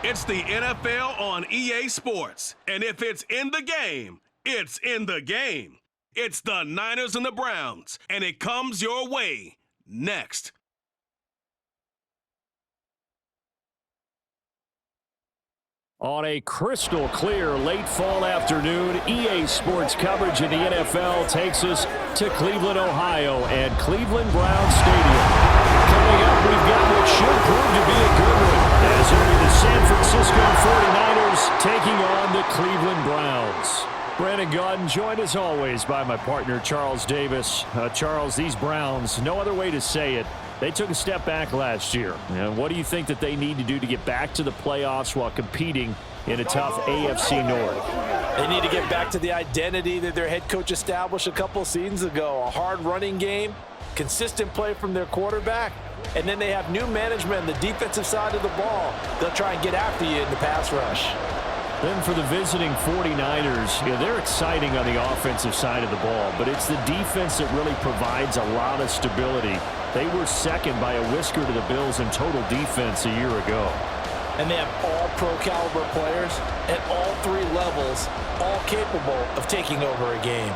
It's the NFL on EA Sports. And if it's in the game, it's in the game. It's the Niners and the Browns, and it comes your way next. On a crystal clear late fall afternoon, EA Sports coverage of the NFL takes us to Cleveland, Ohio, and Cleveland Browns Stadium. Coming up, we've got what should prove to be a good one, as only the San Francisco 49ers taking on the Cleveland Browns. Brandon Gaudin, joined as always by my partner, Charles Davis. Charles, these Browns, no other way to say it, they took a step back last year. And what do you think that they need to do to get back to the playoffs while competing in a tough AFC North? They need to get back to the identity that their head coach established a couple seasons ago. A hard running game, consistent play from their quarterback, and then they have new management on the defensive side of the ball. They'll try and get after you in the pass rush. Then for the visiting 49ers, they're exciting on the offensive side of the ball, but it's the defense that really provides a lot of stability. They were second by a whisker to the Bills in total defense a year ago. And they have all pro-caliber players at all three levels, all capable of taking over a game.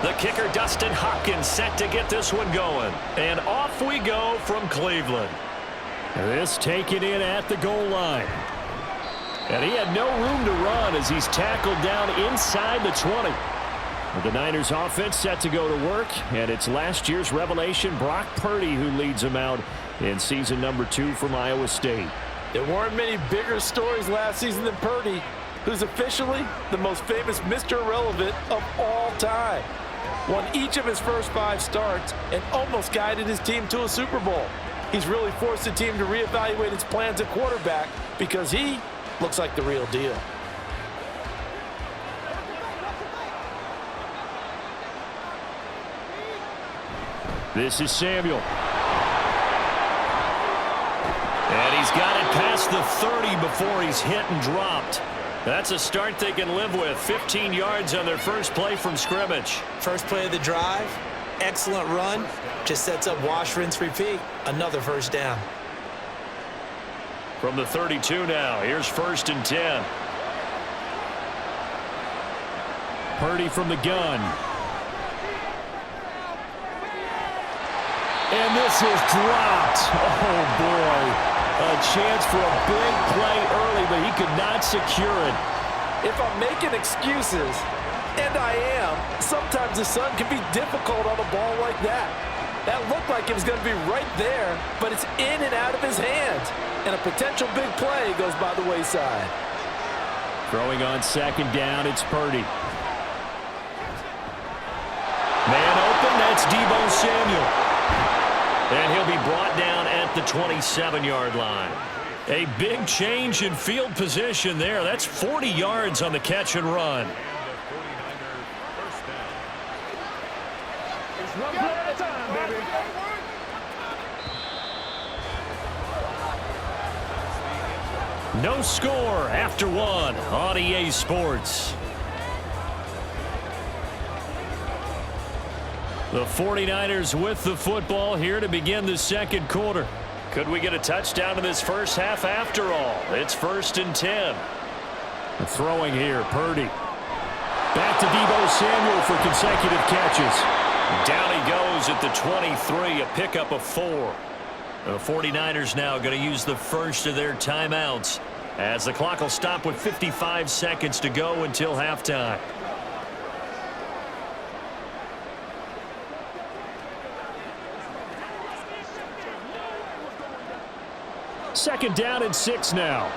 The kicker, Dustin Hopkins, set to get this one going. And off we go from Cleveland. This taken in at the goal line. And he had no room to run as he's tackled down inside the 20. The Niners offense set to go to work, and it's last year's revelation, Brock Purdy, who leads them out in season number 2 from Iowa State. There weren't many bigger stories last season than Purdy, who's officially the most famous Mr. Irrelevant of all time. Won each of his first 5 starts and almost guided his team to a Super Bowl. He's really forced the team to reevaluate its plans at quarterback because he looks like the real deal. This is Samuel. And he's got it past the 30 before he's hit and dropped. That's a start they can live with. 15 yards on their first play from scrimmage. First play of the drive, excellent run. Just sets up wash, rinse, repeat. Another first down. From the 32 now, here's 1st and 10. Purdy from the gun. And this is dropped. Oh, boy. A chance for a big play early, but he could not secure it. If I'm making excuses, and I am, sometimes the sun can be difficult on a ball like that. That looked like it was going to be right there, but it's in and out of his hands. And a potential big play goes by the wayside. Throwing on 2nd down, it's Purdy. Man open, that's Deebo Samuel. And he'll be brought down at the 27-yard line. A big change in field position there. That's 40 yards on the catch and run. No score after 1 on EA Sports. The 49ers with the football here to begin the second quarter. Could we get a touchdown in this first half after all? It's 1st and 10. Throwing here, Purdy. Back to Deebo Samuel for consecutive catches. Down he goes at the 23, a pickup of 4. The 49ers now going to use the first of their timeouts as the clock will stop with 55 seconds to go until halftime. Second down and 6 now.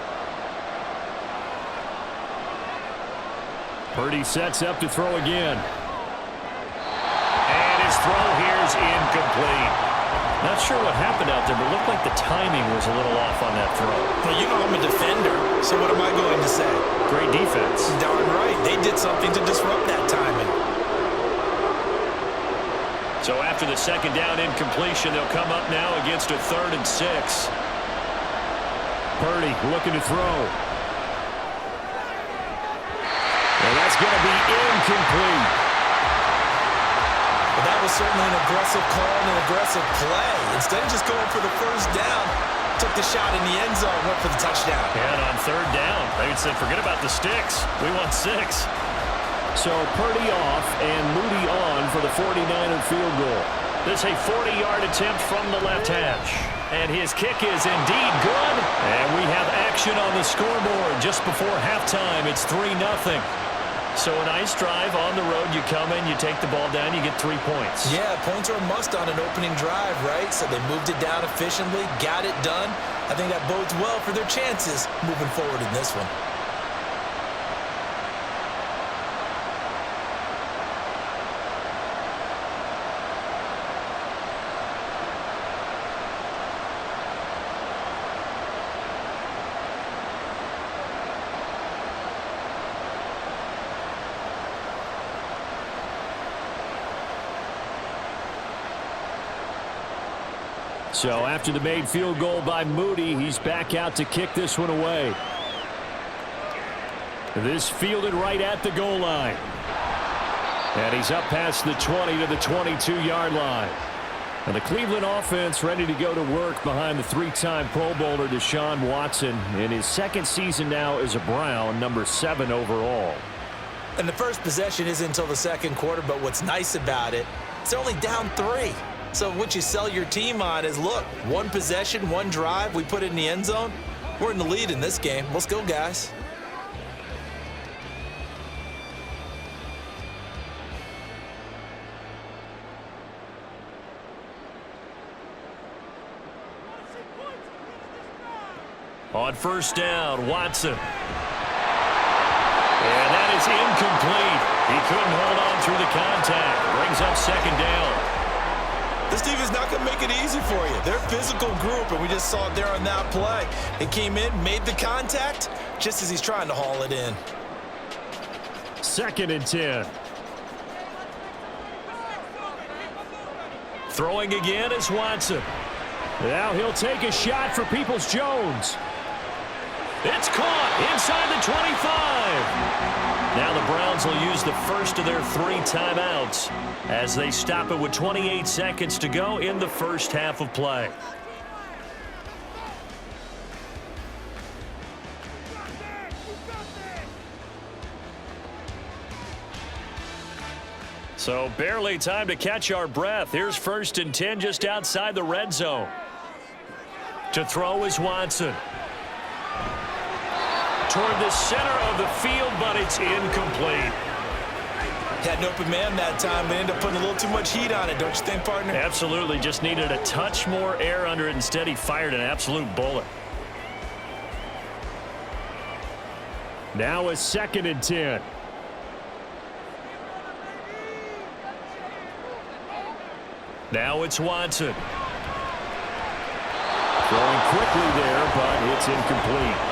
Purdy sets up to throw again. And his throw here is incomplete. Not sure what happened out there, but it looked like the timing was a little off on that throw. Well, you know I'm a defender, so what am I going to say? Great defense. Darn right. They did something to disrupt that timing. So after the second down incompletion, they'll come up now against a 3rd and 6. Purdy looking to throw. And that's going to be incomplete. Well, that was certainly an aggressive call and an aggressive play. Instead of just going for the first down, took the shot in the end zone, went for the touchdown. And on 3rd down, they said, forget about the sticks. We want 6. So Purdy off and Moody on for the 49er field goal. This a 40-yard attempt from the left hash. And his kick is indeed good. And we have action on the scoreboard just before halftime. It's 3-0. So a nice drive on the road. You come in, you take the ball down, you get 3 points. Yeah, points are a must on an opening drive, right? So they moved it down efficiently, got it done. I think that bodes well for their chances moving forward in this one. So after the made field goal by Moody, he's back out to kick this one away. This fielded right at the goal line. And he's up past the 20 to the 22-yard line. And the Cleveland offense ready to go to work behind the 3-time Pro Bowler Deshaun Watson in his 2nd season now as a Brown, number 7 overall. And the first possession isn't until the 2nd quarter, but what's nice about it, it's only down 3. So what you sell your team on is, look, 1 possession, 1 drive, we put it in the end zone. We're in the lead in this game. Let's go, guys. On 1st down, Watson. And that is incomplete. He couldn't hold on through the contact. Brings up 2nd down. This team is not going to make it easy for you. They're a physical group, and we just saw it there on that play. It came in, made the contact, just as he's trying to haul it in. 2nd and 10. Throwing again is Watson. Now he'll take a shot for Peoples-Jones. It's caught inside the 25. Now the Browns will use the first of their 3 timeouts as they stop it with 28 seconds to go in the first half of play. So barely time to catch our breath. Here's 1st and 10 just outside the red zone. To throw is Watson. Toward the center of the field, but it's incomplete. Had an open man that time, but ended up putting a little too much heat on it, don't you think, partner? Absolutely. Just needed a touch more air under it. Instead, he fired an absolute bullet. Now a 2nd and 10. Now it's Watson. Throwing quickly there, but it's incomplete.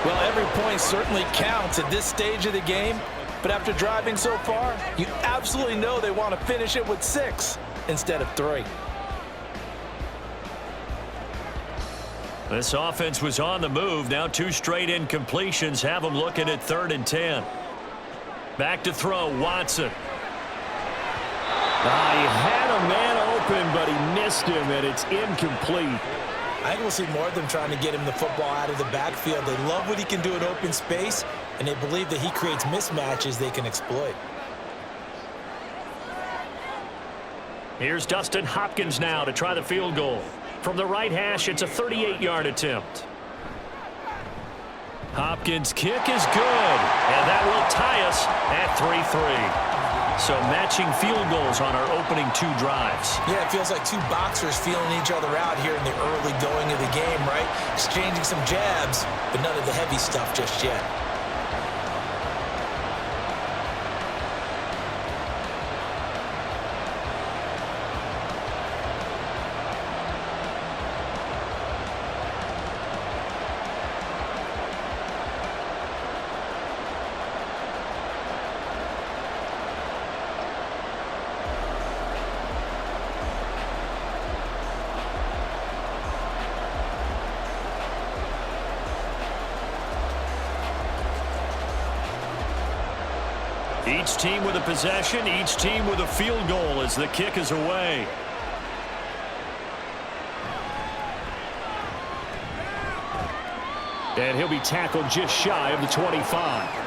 Well, every point certainly counts at this stage of the game, but after driving so far, you absolutely know they want to finish it with 6 instead of 3. This offense was on the move. Now 2 straight incompletions have them looking at 3rd and 10. Back to throw, Watson. He had a man open, but he missed him, and it's incomplete. I think we'll see more of them trying to get him the football out of the backfield. They love what he can do in open space, and they believe that he creates mismatches they can exploit. Here's Dustin Hopkins now to try the field goal. From the right hash, it's a 38-yard attempt. Hopkins' kick is good, and that will tie us at 3-3. So matching field goals on our opening 2 drives. Yeah, it feels like 2 boxers feeling each other out here in the early going of the game, right? Exchanging some jabs, but none of the heavy stuff just yet. Each team with a possession, each team with a field goal as the kick is away. And he'll be tackled just shy of the 25.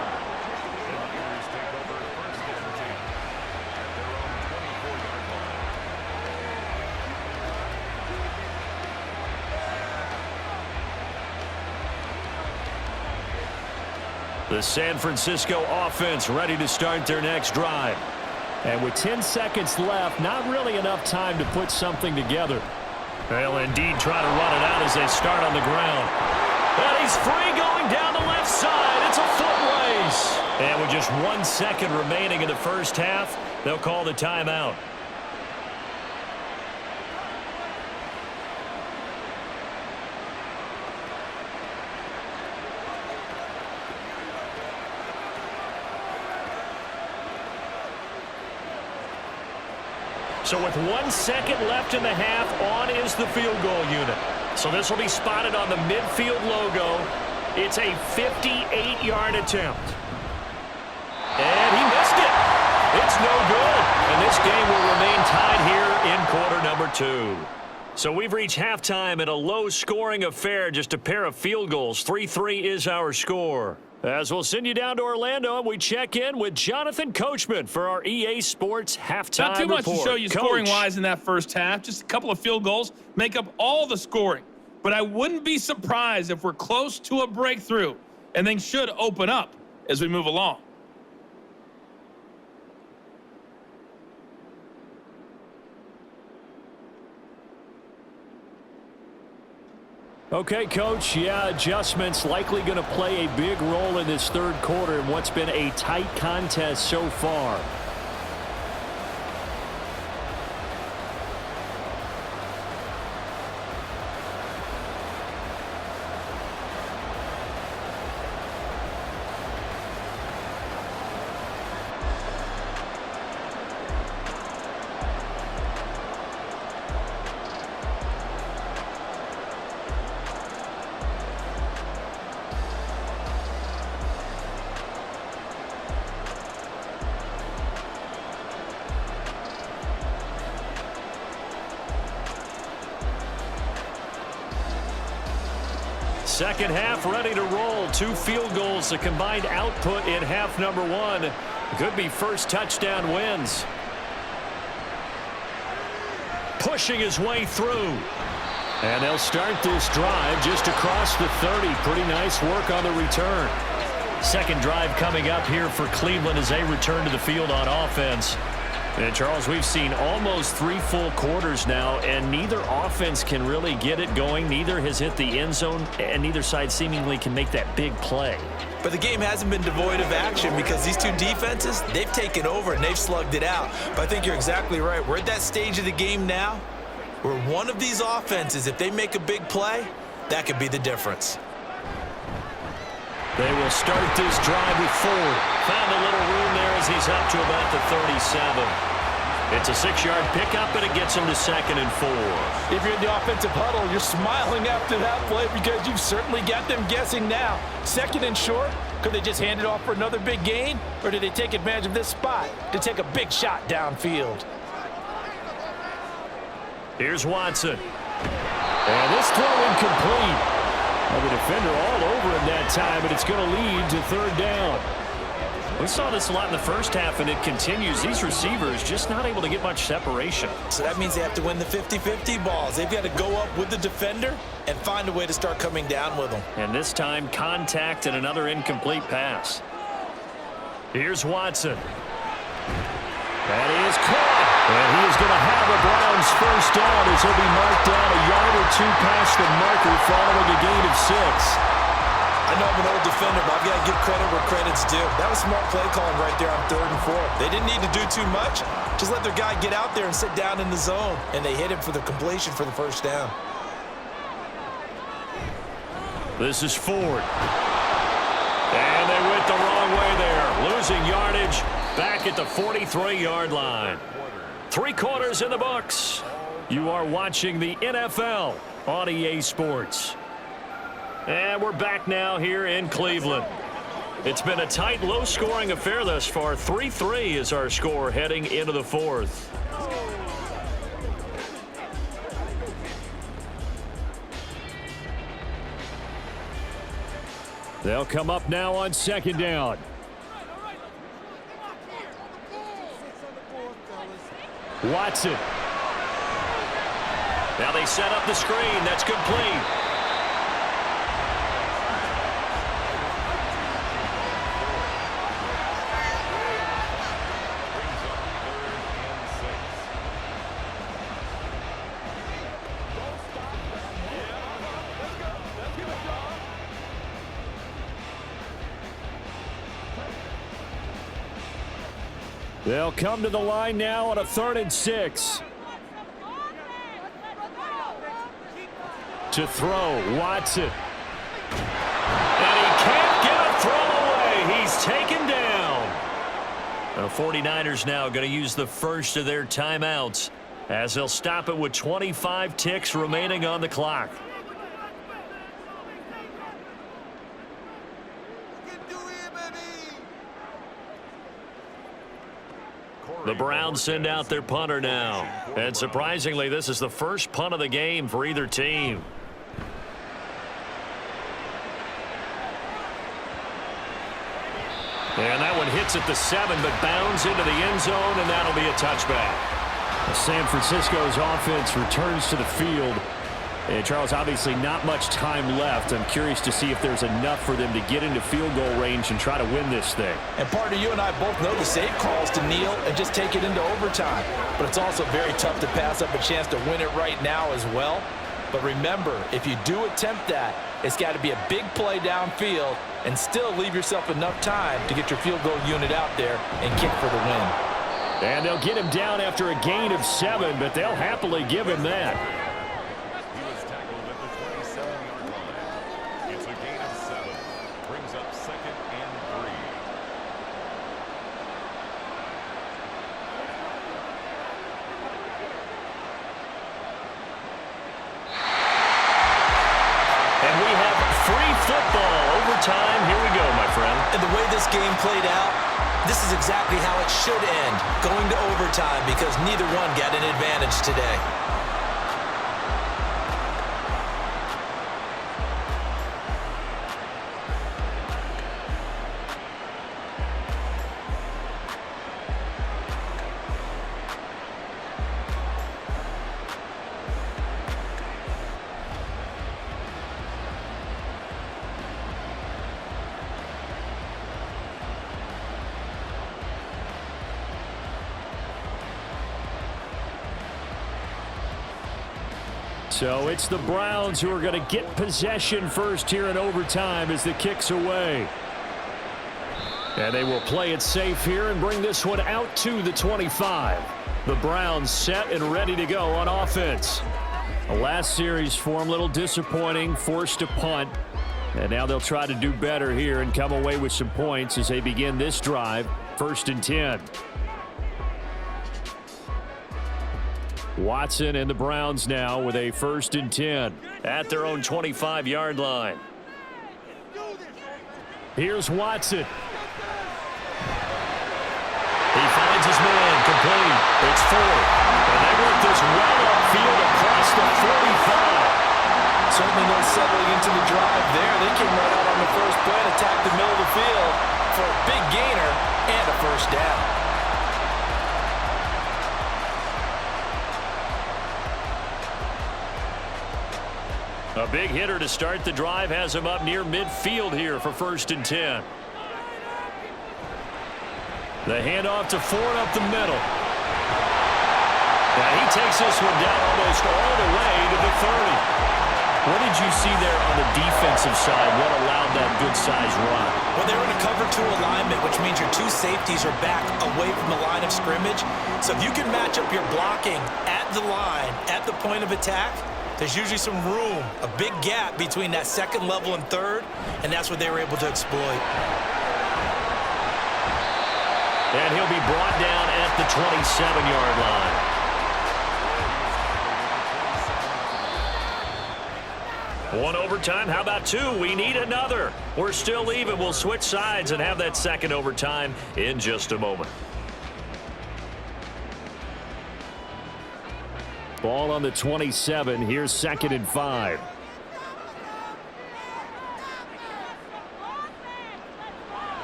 The San Francisco offense ready to start their next drive. And with 10 seconds left, not really enough time to put something together. They'll indeed try to run it out as they start on the ground. And he's free going down the left side. It's a foot race. And with just 1 second remaining in the first half, they'll call the timeout. So with 1 second left in the half, on is the field goal unit. So this will be spotted on the midfield logo. It's a 58-yard attempt. And he missed it. It's no good. And this game will remain tied here in quarter number 2. So we've reached halftime in a low-scoring affair, just a pair of field goals. 3-3 is our score. As we'll send you down to Orlando, and we check in with Jonathan Coachman for our EA Sports halftime report. Not too much to show you Coach. scoring-wise in that first half. Just a couple of field goals make up all the scoring. But I wouldn't be surprised if we're close to a breakthrough, and things should open up as we move along. Okay, Coach, adjustments likely going to play a big role in this third quarter in what's been a tight contest so far. Second half ready to roll. 2 field goals, the combined output in half number 1. Could be first touchdown wins. Pushing his way through. And they'll start this drive just across the 30. Pretty nice work on the return. Second drive coming up here for Cleveland as they return to the field on offense. And Charles, we've seen almost 3 full quarters now, and neither offense can really get it going. Neither has hit the end zone, and neither side seemingly can make that big play. But the game hasn't been devoid of action because these two defenses, they've taken over and they've slugged it out. But I think you're exactly right. We're at that stage of the game now where one of these offenses, if they make a big play, that could be the difference. They will start this drive with Ford. Found a little room there as he's up to about the 37. It's a 6-yard pickup, and it gets him to 2nd and 4. If you're in the offensive huddle, you're smiling after that play because you've certainly got them guessing now. 2nd and short, could they just hand it off for another big gain? Or did they take advantage of this spot to take a big shot downfield? Here's Watson. And this throw incomplete. Well, the defender all over him that time, but it's going to lead to 3rd down. We saw this a lot in the first half, and it continues. These receivers just not able to get much separation. So that means they have to win the 50-50 balls. They've got to go up with the defender and find a way to start coming down with them. And this time, contact and another incomplete pass. Here's Watson. That is caught. And he is going to have a Browns first down as he'll be marked down a yard or 2 past the marker following a gain of 6. I know I'm an old defender, but I've got to give credit where credit's due. That was smart play calling right there on 3rd and 4. They didn't need to do too much. Just let their guy get out there and sit down in the zone. And they hit him for the completion for the first down. This is Ford. And they went the wrong way there. Losing yardage back at the 43-yard line. 3 quarters in the books. You are watching the NFL on EA Sports. And we're back now here in Cleveland. It's been a tight, low-scoring affair thus far. 3-3 is our score heading into the fourth. They'll come up now on second down. Watson. Now they set up the screen. That's complete. They'll come to the line now on a 3rd and 6. To throw, Watson. And he can't get a throw away. He's taken down. The 49ers now going to use the first of their timeouts as they'll stop it with 25 ticks remaining on the clock. The Browns send out their punter now. And surprisingly, this is the first punt of the game for either team. And that one hits at the 7, but bounds into the end zone, and that'll be a touchback. San Francisco's offense returns to the field. And Charles, obviously not much time left. I'm curious to see if there's enough for them to get into field goal range and try to win this thing. And partner, you and I both know the safe calls to kneel and just take it into overtime. But it's also very tough to pass up a chance to win it right now as well. But remember, if you do attempt that, it's got to be a big play downfield and still leave yourself enough time to get your field goal unit out there and kick for the win. And they'll get him down after a gain of 7, but they'll happily give him that. And the way this game played out, this is exactly how it should end, going to overtime, because neither one got an advantage today. So it's the Browns who are going to get possession first here in overtime as the kick's away. And they will play it safe here and bring this one out to the 25. The Browns set and ready to go on offense. The last series for them, a little disappointing, forced to punt. And now they'll try to do better here and come away with some points as they begin this drive, 1st and 10. Watson and the Browns now with a 1st and 10 at their own 25-yard line. Here's Watson. He finds his man complete. It's 4. And they work this well upfield across the 45. Certainly no settling into the drive there. They came right out on the first play and attacked the middle of the field for a big gainer and a 1st down. A big hitter to start the drive has him up near midfield here for 1st and 10. The handoff to Ford up the middle. Now he takes this one down almost all the way to the 30. What did you see there on the defensive side? What allowed that good-sized run? Well, they were in a cover 2 alignment, which means your 2 safeties are back away from the line of scrimmage. So if you can match up your blocking at the line, at the point of attack, there's usually some room, a big gap between that 2nd level and 3rd, and that's what they were able to exploit. And he'll be brought down at the 27-yard line. One overtime. How about two? We need another. We're still even. We'll switch sides and have that second overtime in just a moment. Ball on the 27. Here's 2nd and 5.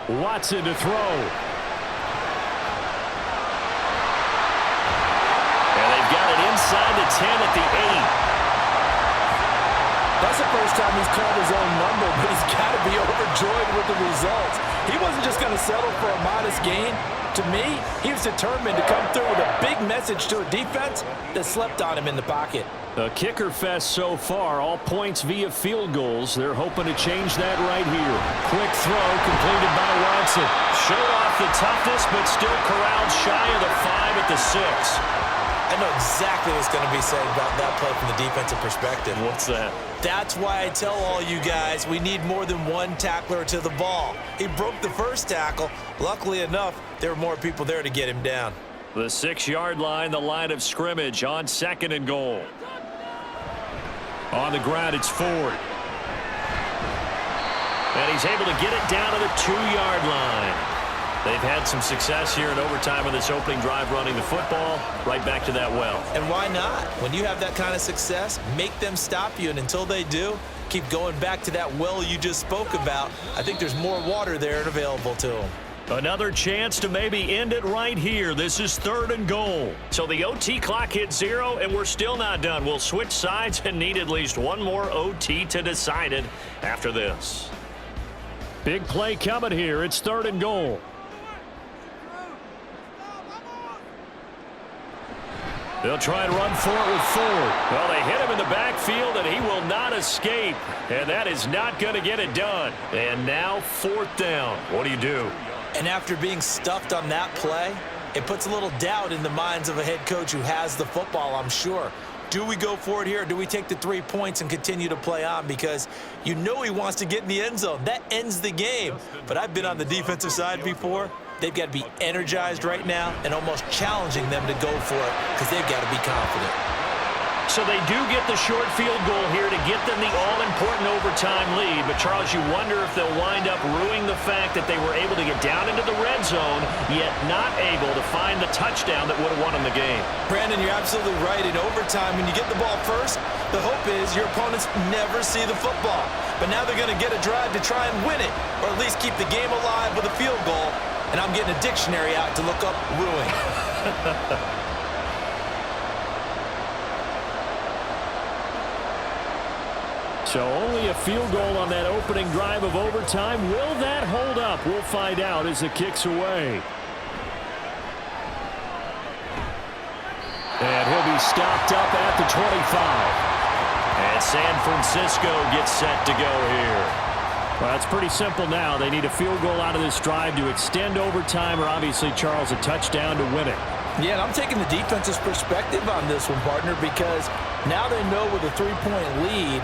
Watson to throw. And they've got it inside the 10 at the 8. That's the first time he's called his own number, but he's got to be overjoyed with the results. He wasn't just going to settle for a modest gain. To me, he was determined to come through with a big message to a defense that slept on him in the pocket. A kicker fest so far, all points via field goals. They're hoping to change that right here. Quick throw completed by Watson. Showed off the toughness, but still corralled shy of the 5 at the 6. I know exactly what's going to be said about that play from the defensive perspective. What's that? That's why I tell all you guys we need more than one tackler to the ball. He broke the first tackle. Luckily enough, there were more people there to get him down. The 6-yard line, the line of scrimmage on 2nd and goal. On the ground, it's Ford. And he's able to get it down to the 2-yard line. They've had some success here in overtime on this opening drive running the football. Right back to that well. And why not? When you have that kind of success, make them stop you. And until they do, keep going back to that well you just spoke about. I think there's more water there and available to them. Another chance to maybe end it right here. This is 3rd and goal. So the OT clock hits 0, and we're still not done. We'll switch sides and need at least one more OT to decide it after this. Big play coming here. It's 3rd and goal. They'll try and run for it with Ford. Well, they hit him in the backfield, and he will not escape. And that is not going to get it done. And now 4th down. What do you do? And after being stuffed on that play, it puts a little doubt in the minds of a head coach who has the football, I'm sure. Do we go for it here, or do we take the 3 points and continue to play on? Because you know he wants to get in the end zone. That ends the game. But I've been on the defensive side before. They've got to be energized right now and almost challenging them to go for it because they've got to be confident. So they do get the short field goal here to get them the all-important overtime lead. But, Charles, you wonder if they'll wind up ruining the fact that they were able to get down into the red zone, yet not able to find the touchdown that would have won them the game. Brandon, you're absolutely right. In overtime, when you get the ball first, the hope is your opponents never see the football. But now they're going to get a drive to try and win it, or at least keep the game alive with a field goal. And I'm getting a dictionary out to look up ruin. So only a field goal on that opening drive of overtime. Will that hold up? We'll find out as the kick's away. And he'll be stopped up at the 25. And San Francisco gets set to go here. Well, it's pretty simple now. They need a field goal out of this drive to extend overtime, or obviously, Charles, a touchdown to win it. Yeah, and I'm taking the defense's perspective on this one, partner, because now they know with a 3-point lead,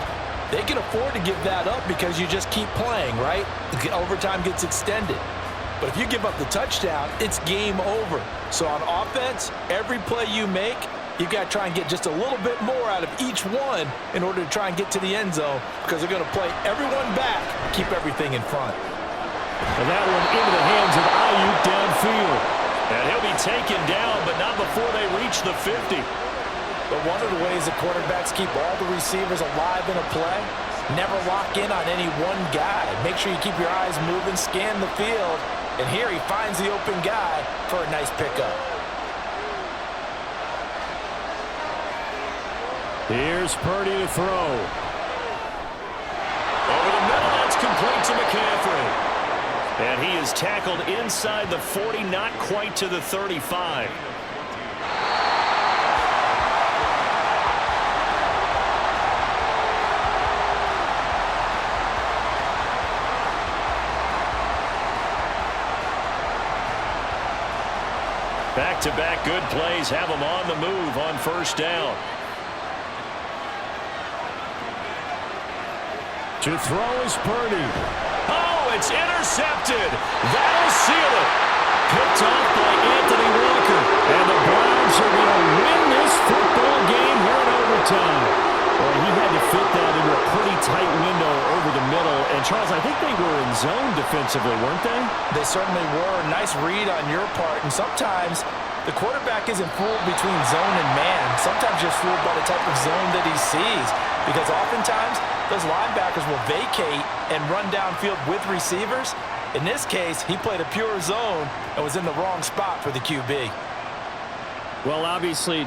they can afford to give that up because you just keep playing, right? The overtime gets extended. But if you give up the touchdown, it's game over. So on offense, every play you make, you've got to try and get just a little bit more out of each one in order to try and get to the end zone because they're going to play everyone back, keep everything in front. And that one into the hands of Ayuk downfield. And he'll be taken down, but not before they reach the 50. But one of the ways the quarterbacks keep all the receivers alive in a play, never lock in on any one guy. Make sure you keep your eyes moving, scan the field, and here he finds the open guy for a nice pickup. Here's Purdy to throw. Over the middle, that's complete to McCaffrey. And he is tackled inside the 40, not quite to the 35. Back-to-back good plays have them on the move on first down. To throw is Purdy. Oh, it's intercepted. That'll seal it. Picked off by Anthony Walker. And the Browns are going to win this football game here in overtime. Well, he had to fit that into a pretty tight Charles, I think they were in zone defensively, weren't they? They certainly were. Nice read on your part. And sometimes the quarterback isn't fooled between zone and man. Sometimes just fooled by the type of zone that he sees. Because oftentimes, those linebackers will vacate and run downfield with receivers. In this case, he played a pure zone and was in the wrong spot for the QB. Well, obviously,